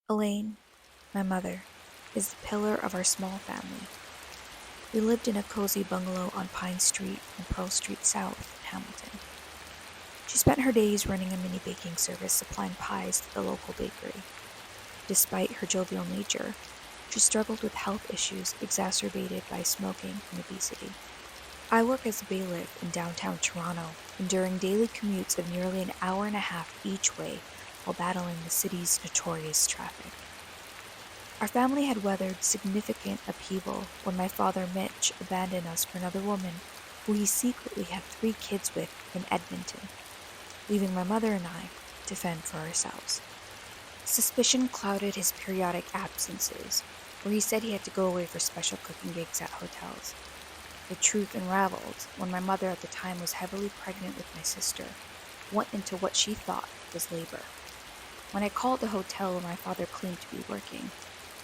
Elaine, my mother, is the pillar of our small family. We lived in a cozy bungalow on Pine Street and Pearl Street South in Hamilton. She spent her days running a mini baking service supplying pies to the local bakery. Despite her jovial nature, she struggled with health issues exacerbated by smoking and obesity. I work as a bailiff in downtown Toronto, enduring daily commutes of nearly an hour and a half each way while battling the city's notorious traffic. Our family had weathered significant upheaval when my father Mitch abandoned us for another woman who he secretly had 3 kids with in Edmonton, leaving my mother and I to fend for ourselves. Suspicion clouded his periodic absences, where he said he had to go away for special cooking gigs at hotels. The truth unraveled when my mother at the time was heavily pregnant with my sister, went into what she thought was labor. When I called the hotel where my father claimed to be working,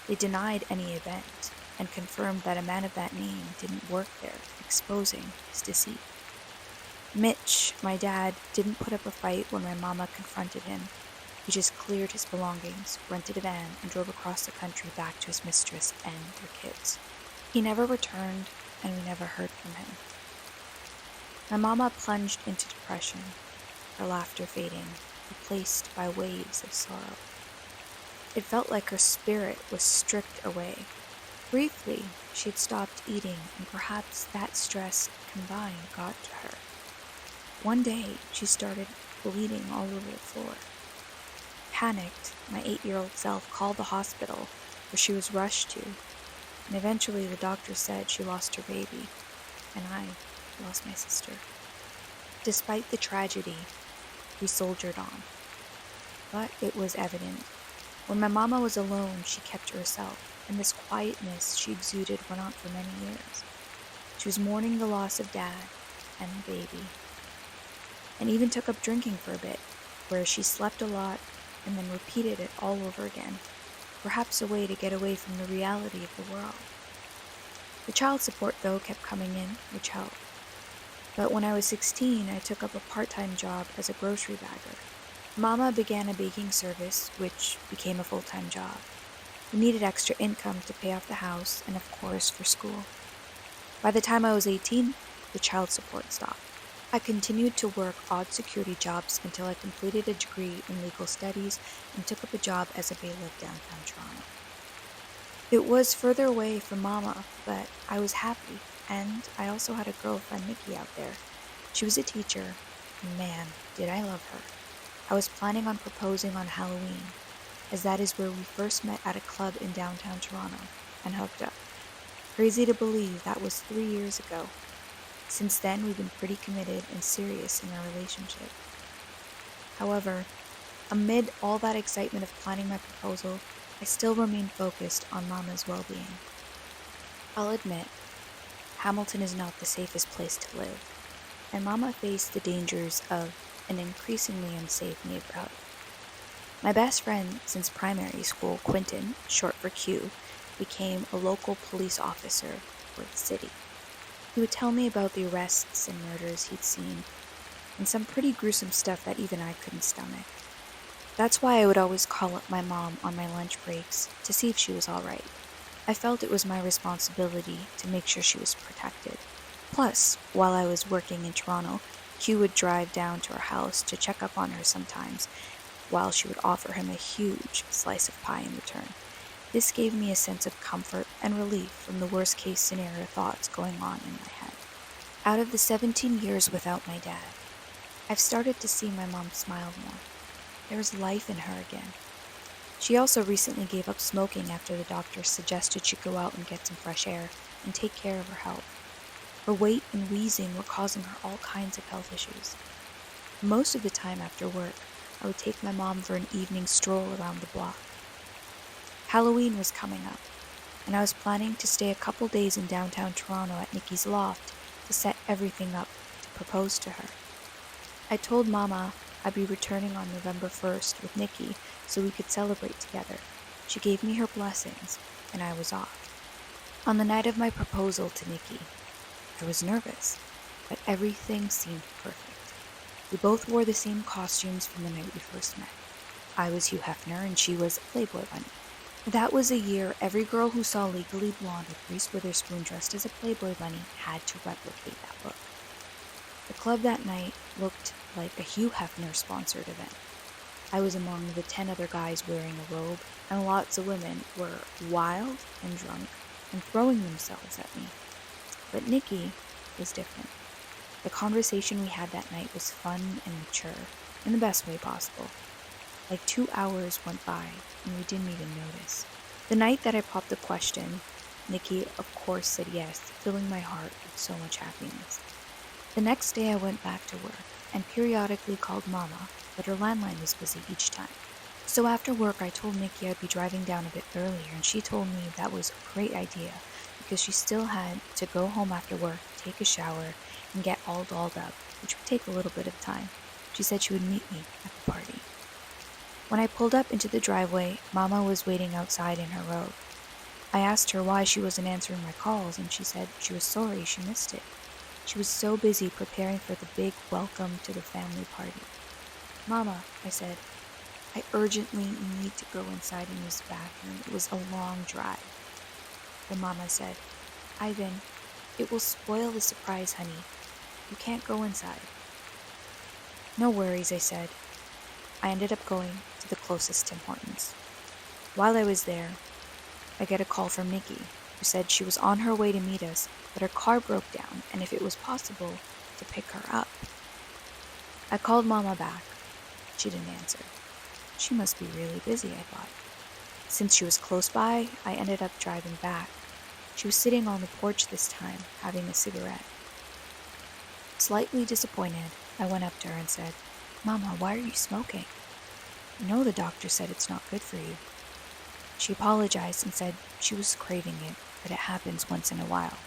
they denied any event and confirmed that a man of that name didn't work there, exposing his deceit. Mitch, my dad, didn't put up a fight when my mama confronted him. He just cleared his belongings, rented a van, and drove across the country back to his mistress and their kids. He never returned, and we never heard from him. My mama plunged into depression, her laughter fading, replaced by waves of sorrow. It felt like her spirit was stripped away. Briefly, she had stopped eating, and perhaps that stress combined got to her. One day, she started bleeding all over the floor. Panicked, my 8-year-old self called the hospital, where she was rushed to, and eventually the doctor said she lost her baby, and I lost my sister. Despite the tragedy, we soldiered on. But it was evident. When my mama was alone, she kept to herself, and this quietness she exuded went on for many years. She was mourning the loss of dad and the baby, and even took up drinking for a bit, where she slept a lot and then repeated it all over again, perhaps a way to get away from the reality of the world. The child support, though, kept coming in, which helped. But when I was 16, I took up a part-time job as a grocery bagger. Mama began a baking service, which became a full-time job. We needed extra income to pay off the house and, of course, for school. By the time I was 18, the child support stopped. I continued to work odd security jobs until I completed a degree in legal studies and took up a job as a bailiff downtown Toronto. It was further away from Mama, but I was happy, and I also had a girlfriend, Nikki, out there. She was a teacher, and man, did I love her. I was planning on proposing on Halloween, as that is where we first met at a club in downtown Toronto and hooked up. Crazy to believe that was 3 years ago. Since then, we've been pretty committed and serious in our relationship. However, amid all that excitement of planning my proposal, I still remain focused on Mama's well-being. I'll admit, Hamilton is not the safest place to live, and Mama faced the dangers of an increasingly unsafe neighborhood. My best friend since primary school, Quentin, short for Q, became a local police officer for the city. He would tell me about the arrests and murders he'd seen, and some pretty gruesome stuff that even I couldn't stomach. That's why I would always call up my mom on my lunch breaks to see if she was all right. I felt it was my responsibility to make sure she was protected. Plus, while I was working in Toronto, Q would drive down to our house to check up on her sometimes, while she would offer him a huge slice of pie in return. This gave me a sense of comfort and relief from the worst-case scenario thoughts going on in my head. Out of the 17 years without my dad, I've started to see my mom smile more. There was life in her again. She also recently gave up smoking after the doctor suggested she go out and get some fresh air and take care of her health. Her weight and wheezing were causing her all kinds of health issues. Most of the time after work, I would take my mom for an evening stroll around the block. Halloween was coming up, and I was planning to stay a couple days in downtown Toronto at Nikki's loft to set everything up to propose to her. I told Mama I'd be returning on November 1st with Nikki so we could celebrate together. She gave me her blessings, and I was off. On the night of my proposal to Nikki, I was nervous, but everything seemed perfect. We both wore the same costumes from the night we first met. I was Hugh Hefner and she was a Playboy bunny. That was a year every girl who saw Legally Blonde with Reese Witherspoon dressed as a Playboy bunny had to replicate that look. The club that night looked like a Hugh Hefner sponsored event. I was among the 10 other guys wearing a robe, and lots of women were wild and drunk and throwing themselves at me. But Nikki was different. The conversation we had that night was fun and mature, in the best way possible. Like 2 hours went by, and we didn't even notice. The night that I popped the question, Nikki of course said yes, filling my heart with so much happiness. The next day I went back to work, and periodically called Mama, but her landline was busy each time. So after work I told Nikki I'd be driving down a bit earlier, and she told me that was a great idea, because she still had to go home after work, take a shower, and get all dolled up, which would take a little bit of time. She said she would meet me at the party. When I pulled up into the driveway, Mama was waiting outside in her robe. I asked her why she wasn't answering my calls, and she said she was sorry she missed it. She was so busy preparing for the big welcome to the family party. Mama, I said, I urgently need to go inside and use the bathroom. It was a long drive. But Mama said, Ivan, it will spoil the surprise, honey. You can't go inside. No worries, I said. I ended up going to the closest Tim Hortons. While I was there, I get a call from Nikki, who said she was on her way to meet us, but her car broke down, and if it was possible, to pick her up. I called Mama back. She didn't answer. She must be really busy, I thought. Since she was close by, I ended up driving back. She was sitting on the porch this time, having a cigarette. Slightly disappointed, I went up to her and said, Mama, why are you smoking? You know the doctor said it's not good for you. She apologized and said she was craving it, but it happens once in a while.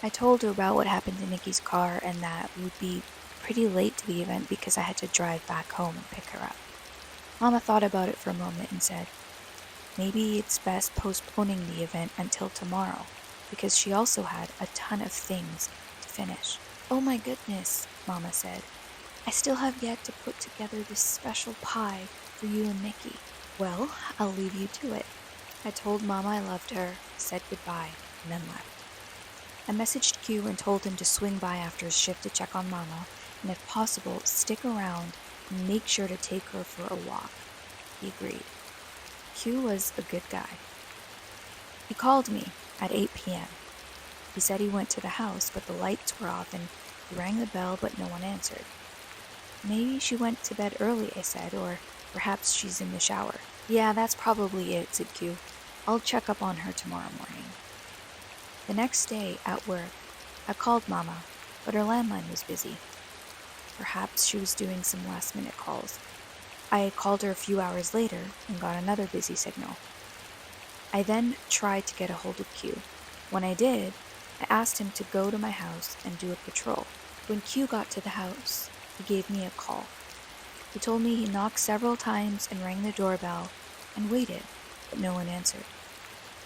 I told her about what happened to Nikki's car and that we would be pretty late to the event because I had to drive back home and pick her up. Mama thought about it for a moment and said, maybe it's best postponing the event until tomorrow, because she also had a ton of things to finish. Oh my goodness, Mama said. I still have yet to put together this special pie for you and Nikki. Well, I'll leave you to it. I told Mama I loved her, said goodbye, and then left. I messaged Q and told him to swing by after his shift to check on Mama, and if possible, stick around and make sure to take her for a walk. He agreed. Q was a good guy. He called me at 8 p.m. He said he went to the house, but the lights were off, and he rang the bell, but no one answered. Maybe she went to bed early, I said, or perhaps she's in the shower. Yeah, that's probably it, said Q. I'll check up on her tomorrow morning. The next day, at work, I called Mama, but her landline was busy. Perhaps she was doing some last-minute calls. I called her a few hours later and got another busy signal. I then tried to get a hold of Q. When I did, I asked him to go to my house and do a patrol. When Q got to the house, he gave me a call. He told me he knocked several times and rang the doorbell and waited, but no one answered.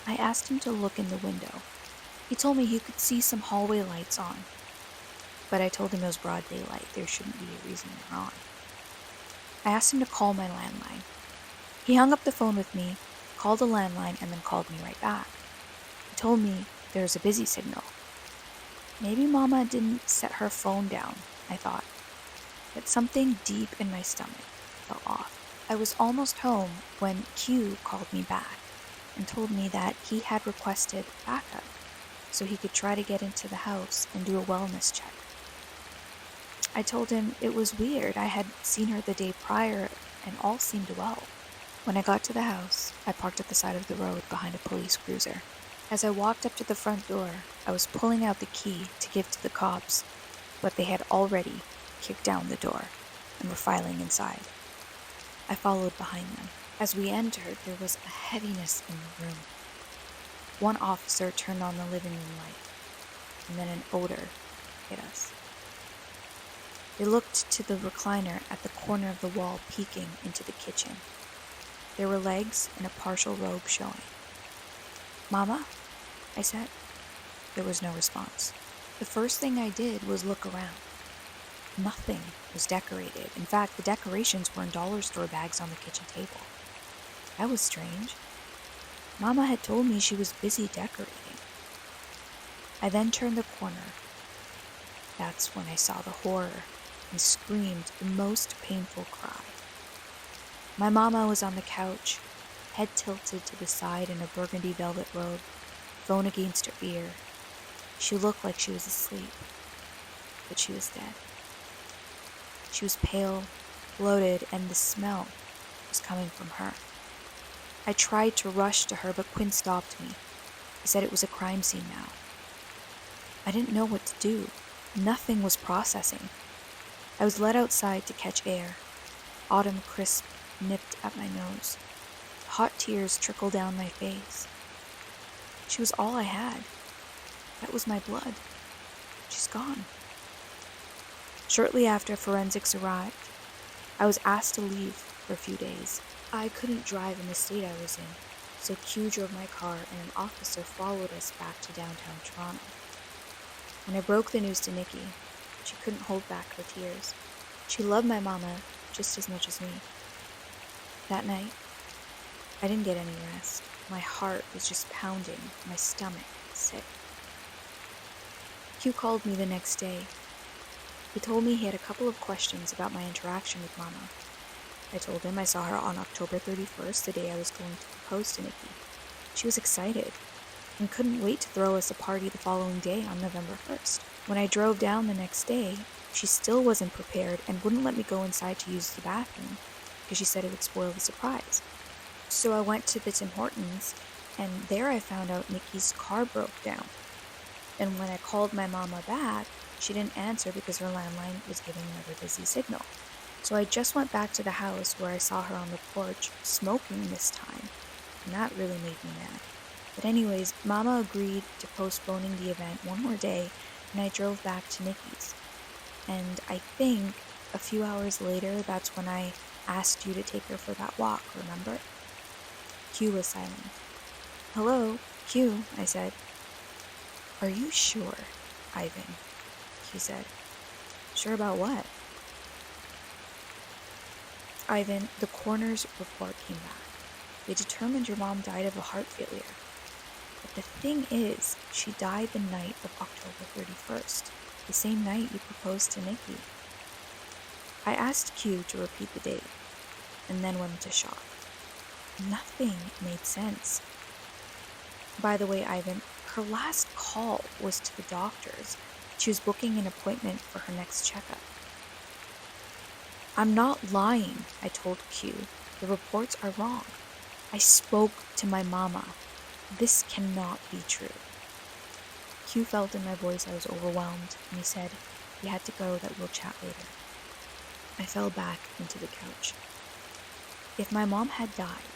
I asked him to look in the window. He told me he could see some hallway lights on, but I told him it was broad daylight. There shouldn't be a reason they're on. I asked him to call my landline. He hung up the phone with me, called the landline, and then called me right back. He told me there was a busy signal. Maybe Mama didn't set her phone down, I thought, but something deep in my stomach felt off. I was almost home when Q called me back and told me that he had requested backup so he could try to get into the house and do a wellness check. I told him it was weird. I had seen her the day prior and all seemed well. When I got to the house, I parked at the side of the road behind a police cruiser. As I walked up to the front door, I was pulling out the key to give to the cops, but they had already kicked down the door and were filing inside. I followed behind them. As we entered, there was a heaviness in the room. One officer turned on the living room light, and then an odor hit us. They looked to the recliner at the corner of the wall peeking into the kitchen. There were legs and a partial robe showing. Mama? I said. There was no response. The first thing I did was look around. Nothing was decorated. In fact, the decorations were in dollar store bags on the kitchen table. That was strange. Mama had told me she was busy decorating. I then turned the corner. That's when I saw the horror and screamed the most painful cry. My mama was on the couch, head tilted to the side in a burgundy velvet robe, phone against her ear. She looked like she was asleep, but she was dead. She was pale, bloated, and the smell was coming from her. I tried to rush to her, but Quinn stopped me. He said it was a crime scene now. I didn't know what to do. Nothing was processing. I was led outside to catch air. Autumn crisp nipped at my nose. Hot tears trickled down my face. She was all I had. That was my blood. She's gone. Shortly after forensics arrived, I was asked to leave for a few days. I couldn't drive in the state I was in, so Q drove my car and an officer followed us back to downtown Toronto. When I broke the news to Nikki, she couldn't hold back her tears. She loved my mama just as much as me. That night, I didn't get any rest. My heart was just pounding, my stomach sick. Q called me the next day. He told me he had a couple of questions about my interaction with Mama. I told him I saw her on October 31st, the day I was going to propose to Nikki. She was excited and couldn't wait to throw us a party the following day on November 1st. When I drove down the next day, she still wasn't prepared and wouldn't let me go inside to use the bathroom because she said it would spoil the surprise. So I went to the Tim Hortons, and there I found out Nikki's car broke down. And when I called my mama back, she didn't answer because her landline was giving another busy signal. So I just went back to the house where I saw her on the porch, smoking this time, and that really made me mad. But anyways, Mama agreed to postponing the event one more day, and I drove back to Nikki's. And I think a few hours later, that's when I asked you to take her for that walk, remember? Q was silent. "Hello, Q," I said. "Are you sure, Ivan?" Q said. "Sure about what?" "Ivan, the coroner's report came back. They determined your mom died of a heart failure. But the thing is, she died the night of October 31st, the same night you proposed to Nikki." I asked Q to repeat the date, and then went into shock. Nothing made sense. By the way, Ivan, her last call was to the doctors. She was booking an appointment for her next checkup. "I'm not lying," I told Q. "The reports are wrong. I spoke to my mama. This cannot be true." Q felt in my voice I was overwhelmed, and he said, "You had to go, that we'll chat later." I fell back into the couch. If my mom had died,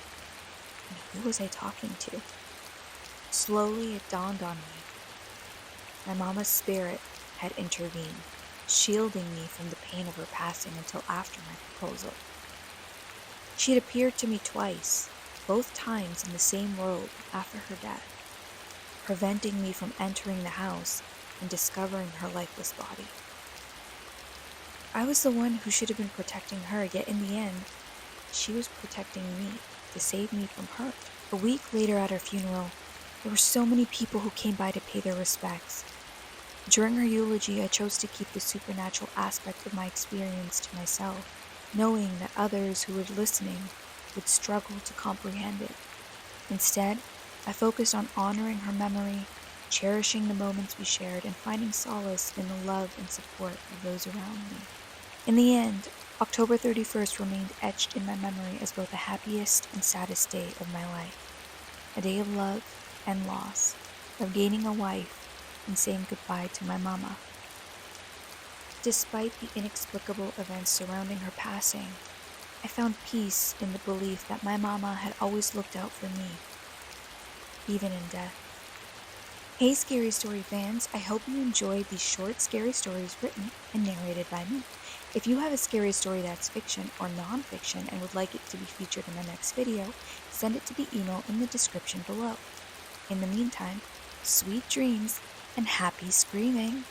then who was I talking to? Slowly it dawned on me. My mama's spirit had intervened, shielding me from the pain of her passing until after my proposal. She had appeared to me twice, both times in the same robe after her death, preventing me from entering the house and discovering her lifeless body. I was the one who should have been protecting her, yet in the end, she was protecting me to save me from hurt. A week later at her funeral, there were so many people who came by to pay their respects. During her eulogy, I chose to keep the supernatural aspect of my experience to myself, knowing that others who were listening would struggle to comprehend it. Instead, I focused on honoring her memory, cherishing the moments we shared, and finding solace in the love and support of those around me. In the end, October 31st remained etched in my memory as both the happiest and saddest day of my life. A day of love and loss, of gaining a wife and saying goodbye to my mama. Despite the inexplicable events surrounding her passing, I found peace in the belief that my mama had always looked out for me, even in death. Hey Scary Story fans, I hope you enjoyed these short scary stories written and narrated by me. If you have a scary story that's fiction or non-fiction and would like it to be featured in the next video, send it to the email in the description below. In the meantime, sweet dreams and happy screaming!